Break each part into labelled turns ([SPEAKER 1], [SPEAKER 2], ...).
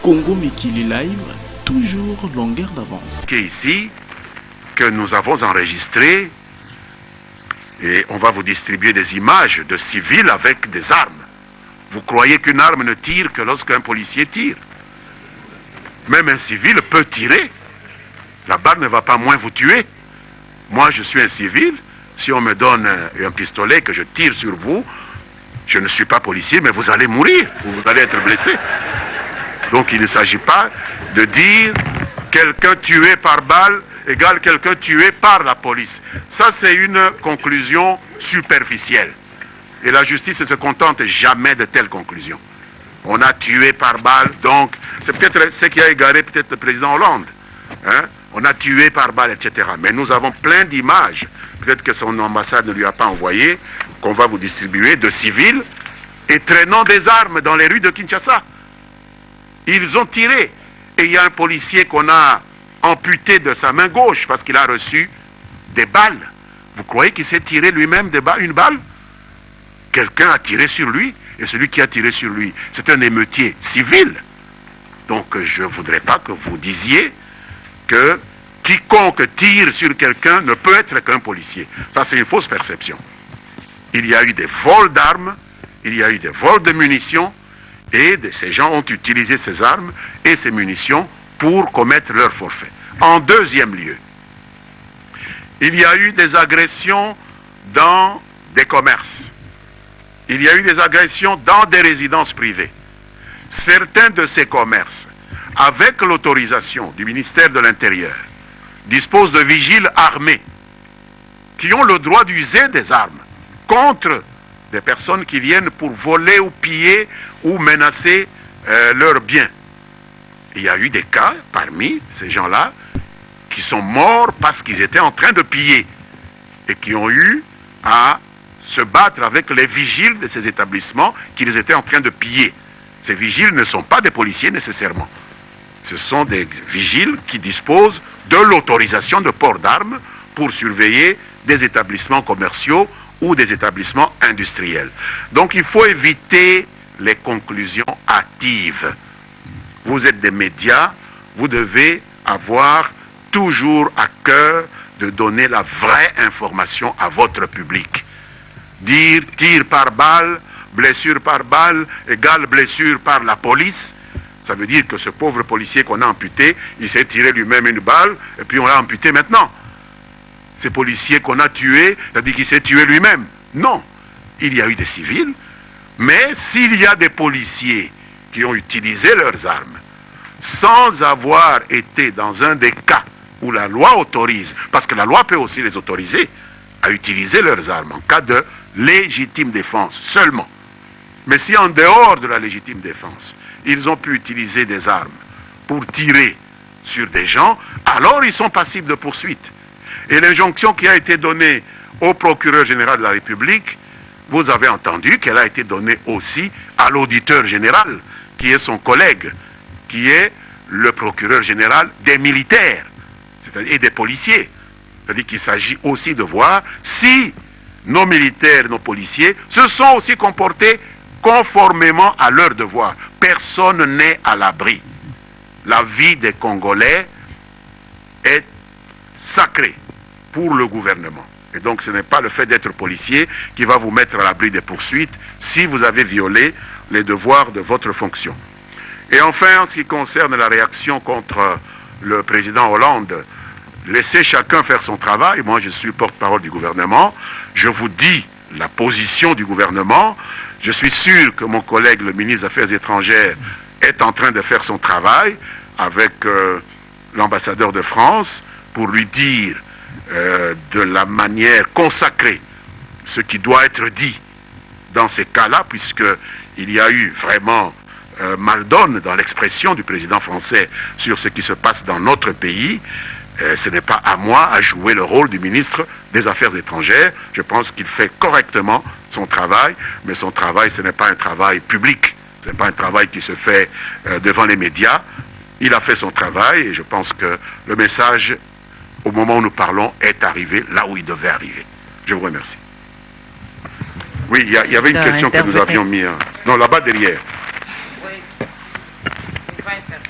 [SPEAKER 1] Congo Mikili Live, toujours longueur d'avance.
[SPEAKER 2] C'est ici que nous avons enregistré et on va vous distribuer des images de civils avec des armes. Vous croyez qu'une arme ne tire que lorsqu'un policier tire? Même un civil peut tirer. La balle ne va pas moins vous tuer. Moi, je suis un civil. Si on me donne un pistolet que je tire sur vous, je ne suis pas policier, mais vous allez mourir, ou vous allez être blessé. Donc il ne s'agit pas de dire quelqu'un tué par balle égale quelqu'un tué par la police. Ça, c'est une conclusion superficielle. Et la justice ne se contente jamais de telles conclusions. On a tué par balle, donc c'est peut-être ce qui a égaré peut-être le président Hollande. Hein? On a tué par balle, etc. Mais nous avons plein d'images, peut-être que son ambassade ne lui a pas envoyé, qu'on va vous distribuer, de civils et traînant des armes dans les rues de Kinshasa. Ils ont tiré. Et il y a un policier qu'on a amputé de sa main gauche parce qu'il a reçu des balles. Vous croyez qu'il s'est tiré lui-même une balle? Quelqu'un a tiré sur lui, et celui qui a tiré sur lui, c'est un émeutier civil. Donc je ne voudrais pas que vous disiez que quiconque tire sur quelqu'un ne peut être qu'un policier. Ça, c'est une fausse perception. Il y a eu des vols d'armes, il y a eu des vols de munitions, et ces gens ont utilisé ces armes et ces munitions pour commettre leur forfait. En deuxième lieu, il y a eu des agressions dans des commerces. Il y a eu des agressions dans des résidences privées. Certains de ces commerces, avec l'autorisation du ministère de l'Intérieur, disposent de vigiles armés qui ont le droit d'user des armes contre des personnes qui viennent pour voler ou piller ou menacer leurs biens. Il y a eu des cas parmi ces gens-là qui sont morts parce qu'ils étaient en train de piller et qui ont eu à se battre avec les vigiles de ces établissements qu'ils étaient en train de piller. Ces vigiles ne sont pas des policiers nécessairement. Ce sont des vigiles qui disposent de l'autorisation de port d'armes pour surveiller des établissements commerciaux ou des établissements industriels. Donc il faut éviter les conclusions hâtives. Vous êtes des médias, vous devez avoir toujours à cœur de donner la vraie information à votre public. Dire tir par balle, blessure par balle, égale blessure par la police, ça veut dire que ce pauvre policier qu'on a amputé, il s'est tiré lui-même une balle, et puis on l'a amputé maintenant. Ces policiers qu'on a tués, ça veut dire qu'il s'est tué lui-même. Non, il y a eu des civils, mais s'il y a des policiers qui ont utilisé leurs armes, sans avoir été dans un des cas où la loi autorise, parce que la loi peut aussi les autoriser à utiliser leurs armes en cas de légitime défense seulement. Mais si en dehors de la légitime défense, ils ont pu utiliser des armes pour tirer sur des gens, alors ils sont passibles de poursuite. Et l'injonction qui a été donnée au procureur général de la République, vous avez entendu qu'elle a été donnée aussi à l'auditeur général, qui est son collègue, qui est le procureur général des militaires, c'est-à-dire et des policiers. C'est-à-dire qu'il s'agit aussi de voir si nos militaires, nos policiers, se sont aussi comportés conformément à leur devoir. Personne n'est à l'abri. La vie des Congolais est sacrée pour le gouvernement. Et donc ce n'est pas le fait d'être policier qui va vous mettre à l'abri des poursuites si vous avez violé les devoirs de votre fonction. Et enfin, en ce qui concerne la réaction contre le président Hollande, laissez chacun faire son travail. Moi, je suis porte-parole du gouvernement. Je vous dis la position du gouvernement. Je suis sûr que mon collègue, le ministre des Affaires étrangères, est en train de faire son travail avec l'ambassadeur de France pour lui dire de la manière consacrée ce qui doit être dit dans ces cas-là, puisqu'il y a eu vraiment mal-donne dans l'expression du président français sur ce qui se passe dans notre pays. Ce n'est pas à moi à jouer le rôle du ministre des Affaires étrangères. Je pense qu'il fait correctement son travail, mais son travail, ce n'est pas un travail public. Ce n'est pas un travail qui se fait devant les médias. Il a fait son travail et je pense que le message, au moment où nous parlons, est arrivé là où il devait arriver. Je vous remercie. Oui, il y avait une question que nous avions mis... Non, là-bas derrière.
[SPEAKER 3] Oui. Il va intervenir.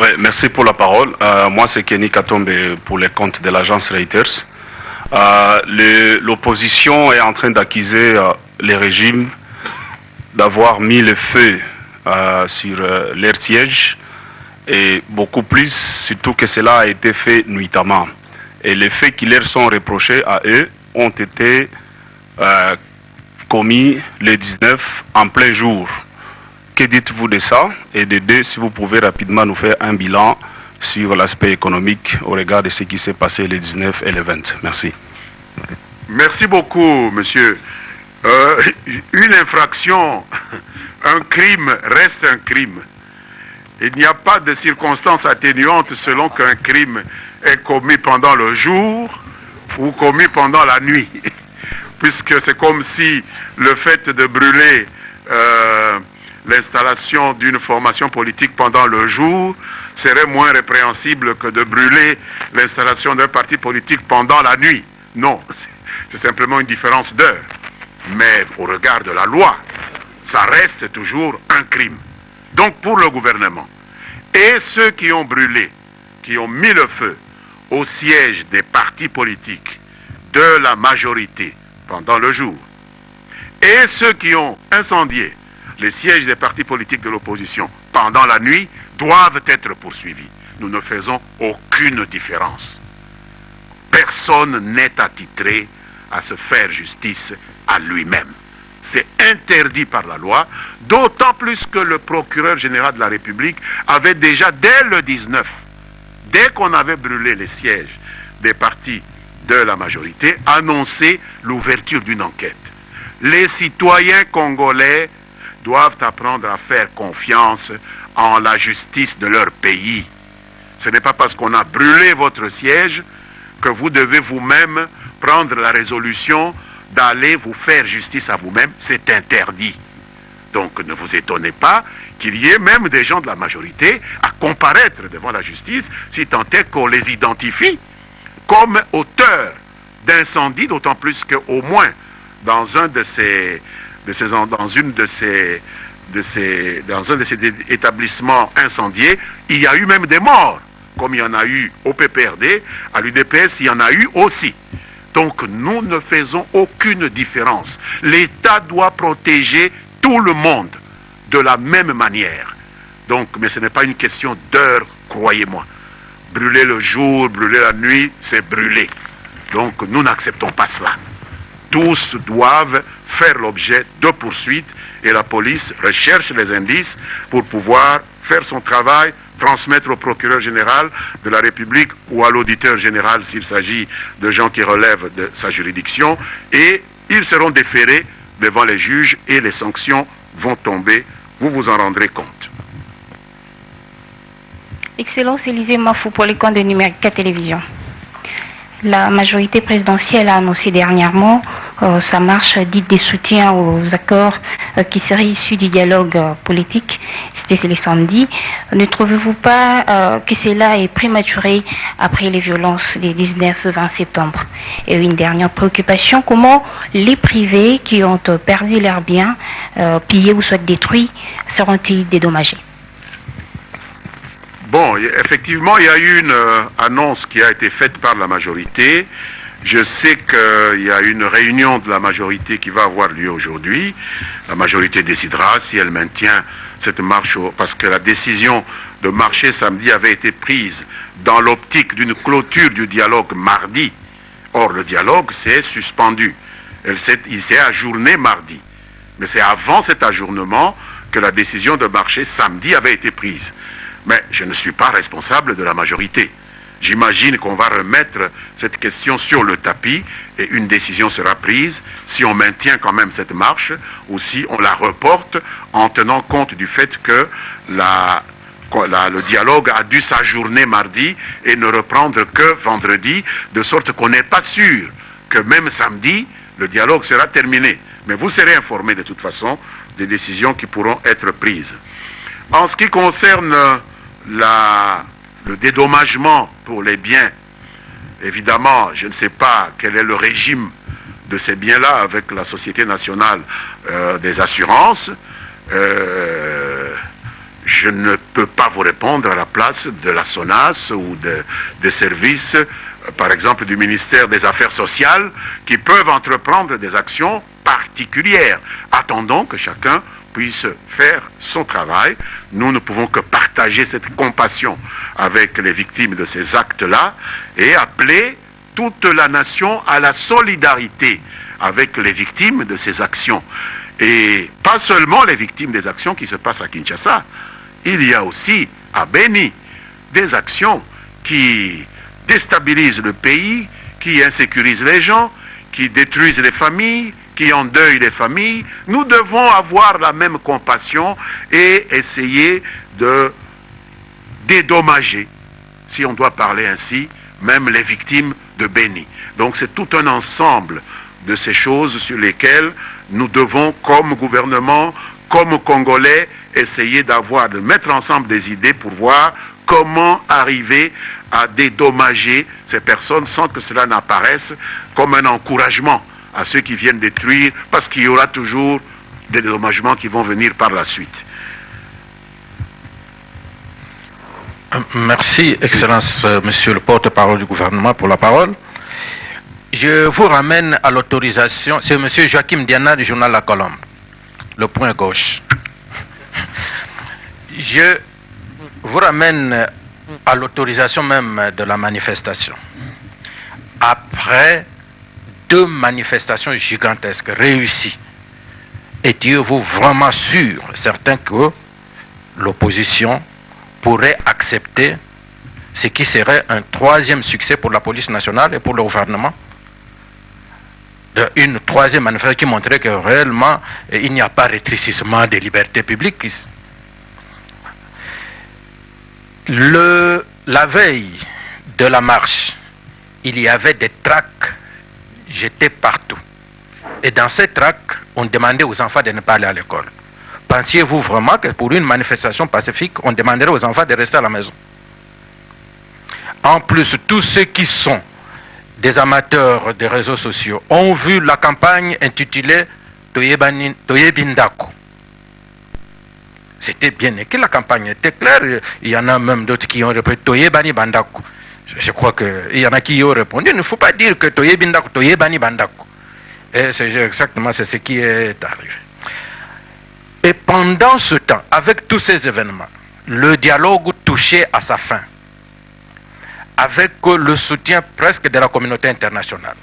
[SPEAKER 3] Ouais, merci pour la parole. Moi, c'est Kenny Katombe pour les comptes de l'agence Reuters. L'opposition est en train d'accuser les régimes d'avoir mis le feu sur leur siège et beaucoup plus, surtout que cela a été fait nuitamment. Et les faits qui leur sont reprochés à eux ont été commis le 19 en plein jour. Que dites-vous de ça? Et de deux, si vous pouvez rapidement nous faire un bilan sur l'aspect économique au regard de ce qui s'est passé le 19 et le 20. Merci.
[SPEAKER 2] Merci beaucoup, monsieur. Une infraction, un crime reste un crime. Il n'y a pas de circonstances atténuantes selon qu'un crime est commis pendant le jour ou commis pendant la nuit. Puisque c'est comme si le fait de brûler l'installation d'une formation politique pendant le jour serait moins répréhensible que de brûler l'installation d'un parti politique pendant la nuit. Non, c'est simplement une différence d'heure. Mais au regard de la loi, ça reste toujours un crime. Donc pour le gouvernement, et ceux qui ont brûlé, qui ont mis le feu au siège des partis politiques de la majorité pendant le jour, et ceux qui ont incendié les sièges des partis politiques de l'opposition pendant la nuit, doivent être poursuivis. Nous ne faisons aucune différence. Personne n'est attitré à se faire justice à lui-même. C'est interdit par la loi, d'autant plus que le procureur général de la République avait déjà, dès le 19, dès qu'on avait brûlé les sièges des partis de la majorité, annoncé l'ouverture d'une enquête. Les citoyens congolais doivent apprendre à faire confiance en la justice de leur pays. Ce n'est pas parce qu'on a brûlé votre siège que vous devez vous-même prendre la résolution d'aller vous faire justice à vous-même. C'est interdit. Donc ne vous étonnez pas qu'il y ait même des gens de la majorité à comparaître devant la justice, si tant est qu'on les identifie comme auteurs d'incendies, d'autant plus qu'au moins dans un de ces établissements incendiés, il y a eu même des morts, comme il y en a eu au PPRD, à l'UDPS, il y en a eu aussi. Donc nous ne faisons aucune différence. L'État doit protéger tout le monde de la même manière. Donc, mais ce n'est pas une question d'heure, croyez-moi. Brûler le jour, brûler la nuit, c'est brûler. Donc nous n'acceptons pas cela. Tous doivent faire l'objet de poursuites et la police recherche les indices pour pouvoir faire son travail, transmettre au procureur général de la République ou à l'auditeur général s'il s'agit de gens qui relèvent de sa juridiction, et ils seront déférés devant les juges et les sanctions vont tomber. Vous vous en rendrez compte.
[SPEAKER 4] Excellence Élisée Mafou pour les comptes de Numérica Télévision. La majorité présidentielle a annoncé dernièrement sa marche dite des soutiens aux accords qui seraient issus du dialogue politique. C'était le samedi. Ne trouvez-vous pas que cela est prématuré après les violences des 19-20 septembre? Et une dernière préoccupation, comment les privés qui ont perdu leurs biens, pillés ou soit détruits, seront-ils dédommagés?
[SPEAKER 2] Bon, effectivement, il y a eu une annonce qui a été faite par la majorité. Je sais qu'il y a une réunion de la majorité qui va avoir lieu aujourd'hui. La majorité décidera si elle maintient cette marche, parce que la décision de marcher samedi avait été prise dans l'optique d'une clôture du dialogue mardi. Or, le dialogue s'est suspendu. Il s'est ajourné mardi. Mais c'est avant cet ajournement que la décision de marcher samedi avait été prise. Mais je ne suis pas responsable de la majorité. J'imagine qu'on va remettre cette question sur le tapis et une décision sera prise si on maintient quand même cette marche ou si on la reporte en tenant compte du fait que le dialogue a dû s'ajourner mardi et ne reprendre que vendredi, de sorte qu'on n'est pas sûr que même samedi, le dialogue sera terminé. Mais vous serez informés de toute façon des décisions qui pourront être prises. En ce qui concerne le dédommagement pour les biens, évidemment, je ne sais pas quel est le régime de ces biens-là avec la Société nationale des assurances. je ne peux pas vous répondre à la place de la SONAS ou des services, par exemple du ministère des Affaires sociales, qui peuvent entreprendre des actions particulières. Attendons que chacun puisse faire son travail. Nous ne pouvons que partager cette compassion avec les victimes de ces actes-là et appeler toute la nation à la solidarité avec les victimes de ces actions. Et pas seulement les victimes des actions qui se passent à Kinshasa, il y a aussi à Beni des actions qui déstabilisent le pays, qui insécurisent les gens, qui détruisent les familles, qui endeuillent les familles. Nous devons avoir la même compassion et essayer de dédommager, si on doit parler ainsi, même les victimes de Beni. Donc c'est tout un ensemble de ces choses sur lesquelles nous devons, comme gouvernement, comme Congolais, essayer de mettre ensemble des idées pour voir comment arriver à dédommager ces personnes sans que cela n'apparaisse comme un encouragement à ceux qui viennent détruire, parce qu'il y aura toujours des dédommagements qui vont venir par la suite.
[SPEAKER 5] Merci, Excellence, Monsieur le porte-parole du gouvernement, pour la parole. Je vous ramène à l'autorisation. C'est Monsieur Joachim Diana du journal La Colombe, le point gauche. Je vous ramène à l'autorisation même de la manifestation. Après 2 manifestations gigantesques réussies, étiez-vous vraiment sûr, certain que l'opposition pourrait accepter ce qui serait un 3e succès pour la police nationale et pour le gouvernement? Une 3e manifestation qui montrait que réellement il n'y a pas rétrécissement des libertés publiques. La veille de la marche, il y avait des tracts jetés partout. Et dans ces tracts, on demandait aux enfants de ne pas aller à l'école. Pensiez-vous vraiment que pour une manifestation pacifique, on demanderait aux enfants de rester à la maison? En plus, tous ceux qui sont des amateurs des réseaux sociaux ont vu la campagne intitulée Toyebindako. C'était bien écrit, la campagne était claire. Il y en a même d'autres qui ont répondu Toyebani Bandako. Je crois qu'il y en a qui ont répondu. Il ne faut pas dire que Toyebindako, Toyebani Bandako. Et c'est exactement ce qui est arrivé. Et pendant ce temps, avec tous ces événements, le dialogue touchait à sa fin, avec le soutien presque de la communauté internationale,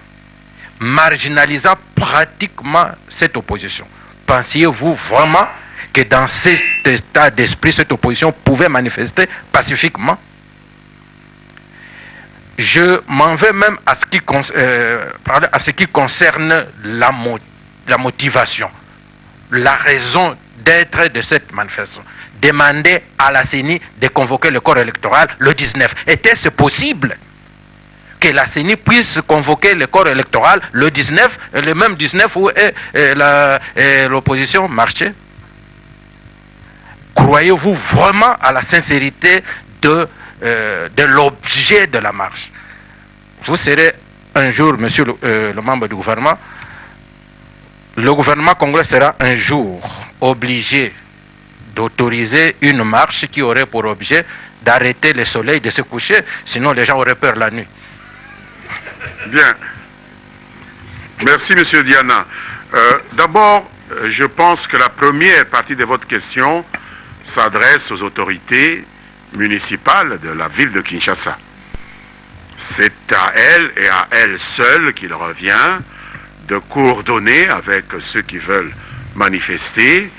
[SPEAKER 5] marginalisant pratiquement cette opposition. Pensiez-vous vraiment que dans cet état d'esprit, cette opposition pouvait manifester pacifiquement? Je m'en vais même à ce qui concerne la motivation, la raison d'être de cette manifestation. Demander à la CENI de convoquer le corps électoral le 19. Était-ce possible que la CENI puisse convoquer le corps électoral le 19, le même 19 où l'opposition marchait? Croyez-vous vraiment à la sincérité de l'objet de la marche? Vous serez un jour, monsieur le membre du gouvernement, le gouvernement congolais sera un jour obligé d'autoriser une marche qui aurait pour objet d'arrêter le soleil de se coucher, sinon les gens auraient peur la nuit.
[SPEAKER 2] Bien. Merci, monsieur Diana. D'abord, je pense que la première partie de votre question s'adresse aux autorités municipales de la ville de Kinshasa. C'est à elles et à elles seules qu'il revient de coordonner avec ceux qui veulent manifester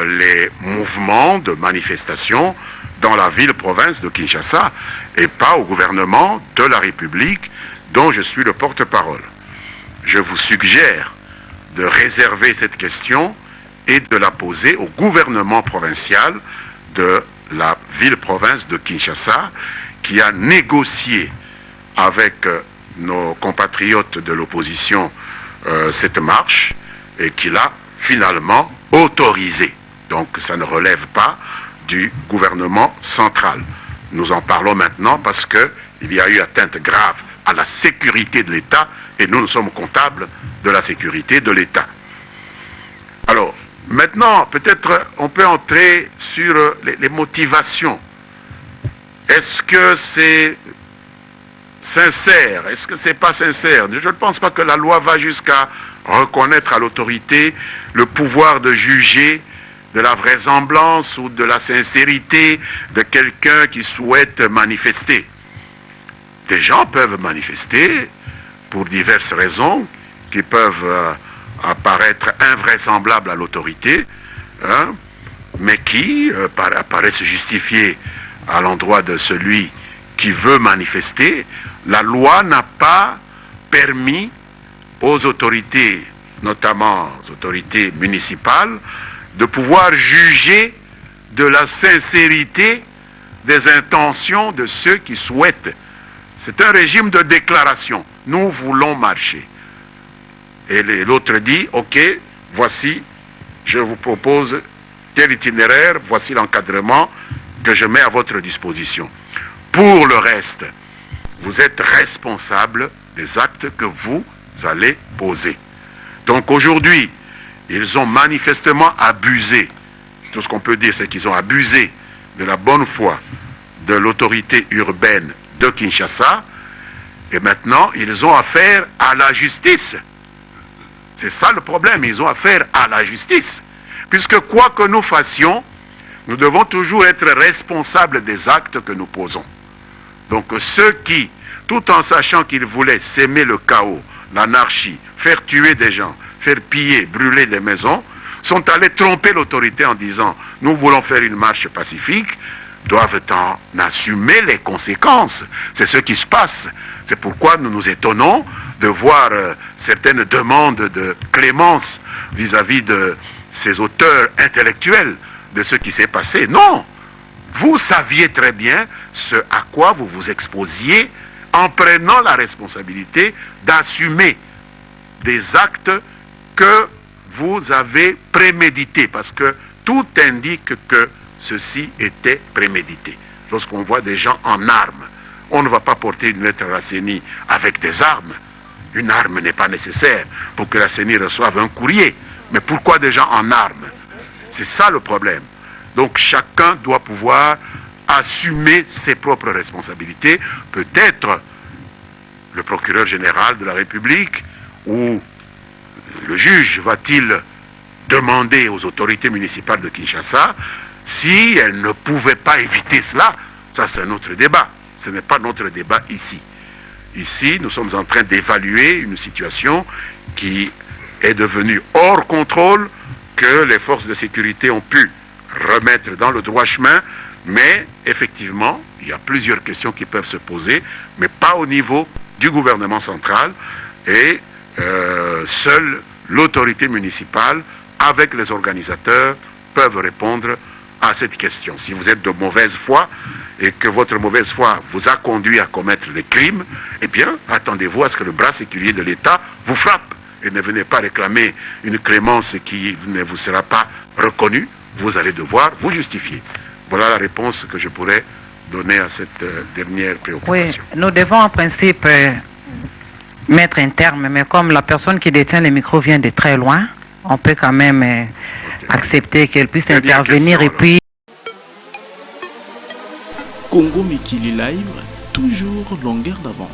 [SPEAKER 2] les mouvements de manifestation dans la ville-province de Kinshasa et pas au gouvernement de la République dont je suis le porte-parole. Je vous suggère de réserver cette question et de la poser au gouvernement provincial de la ville-province de Kinshasa qui a négocié avec nos compatriotes de l'opposition cette marche et qui l'a finalement autorisé. Donc ça ne relève pas du gouvernement central. Nous en parlons maintenant parce qu'il y a eu atteinte grave à la sécurité de l'État et nous sommes comptables de la sécurité de l'État. Alors, Maintenant, peut-être on peut entrer sur les motivations. Est-ce que c'est sincère? Est-ce que c'est pas sincère? Je ne pense pas que la loi va jusqu'à reconnaître à l'autorité le pouvoir de juger de la vraisemblance ou de la sincérité de quelqu'un qui souhaite manifester. Des gens peuvent manifester pour diverses raisons qui peuvent apparaître invraisemblables à l'autorité, hein, mais qui paraissent justifiées à l'endroit de celui qui veut manifester. La loi n'a pas permis aux autorités, notamment aux autorités municipales, de pouvoir juger de la sincérité des intentions de ceux qui souhaitent. C'est un régime de déclaration. Nous voulons marcher. Et l'autre dit, ok, voici, je vous propose tel itinéraire, voici l'encadrement que je mets à votre disposition. Pour le reste, vous êtes responsable des actes que vous allez poser. Donc aujourd'hui, ils ont manifestement abusé. Tout ce qu'on peut dire, c'est qu'ils ont abusé de la bonne foi de l'autorité urbaine de Kinshasa. Et maintenant, ils ont affaire à la justice. C'est ça le problème, ils ont affaire à la justice. Puisque quoi que nous fassions, nous devons toujours être responsables des actes que nous posons. Donc ceux qui, tout en sachant qu'ils voulaient s'aimer le chaos, l'anarchie, faire tuer des gens, faire piller, brûler des maisons, sont allés tromper l'autorité en disant « nous voulons faire une marche pacifique », doivent en assumer les conséquences. C'est ce qui se passe. C'est pourquoi nous nous étonnons de voir certaines demandes de clémence vis-à-vis de ces auteurs intellectuels de ce qui s'est passé. Non! Vous saviez très bien ce à quoi vous vous exposiez en prenant la responsabilité d'assumer des actes que vous avez prémédités, parce que tout indique que ceci était prémédité. Lorsqu'on voit des gens en armes, on ne va pas porter une lettre à la CENI avec des armes. Une arme n'est pas nécessaire pour que la CENI reçoive un courrier. Mais pourquoi des gens en armes? C'est ça le problème. Donc chacun doit pouvoir assumer ses propres responsabilités. Peut-être le procureur général de la République ou le juge va-t-il demander aux autorités municipales de Kinshasa si elles ne pouvaient pas éviter cela. Ça, c'est un autre débat. Ce n'est pas notre débat ici. Ici, nous sommes en train d'évaluer une situation qui est devenue hors contrôle, que les forces de sécurité ont pu remettre dans le droit chemin, mais effectivement, il y a plusieurs questions qui peuvent se poser, mais pas au niveau du gouvernement central, et seule l'autorité municipale, avec les organisateurs, peuvent répondre à cette question. Si vous êtes de mauvaise foi et que votre mauvaise foi vous a conduit à commettre des crimes, eh bien, attendez-vous à ce que le bras séculier de l'État vous frappe. Et ne venez pas réclamer une clémence qui ne vous sera pas reconnue. Vous allez devoir vous justifier. Voilà la réponse que je pourrais donner à cette dernière préoccupation.
[SPEAKER 6] Oui, nous devons en principe mettre un terme, mais comme la personne qui détient le micro vient de très loin, on peut quand même accepter qu'elle puisse intervenir et puis...
[SPEAKER 1] Congo Mikili Live, toujours longueur d'avance.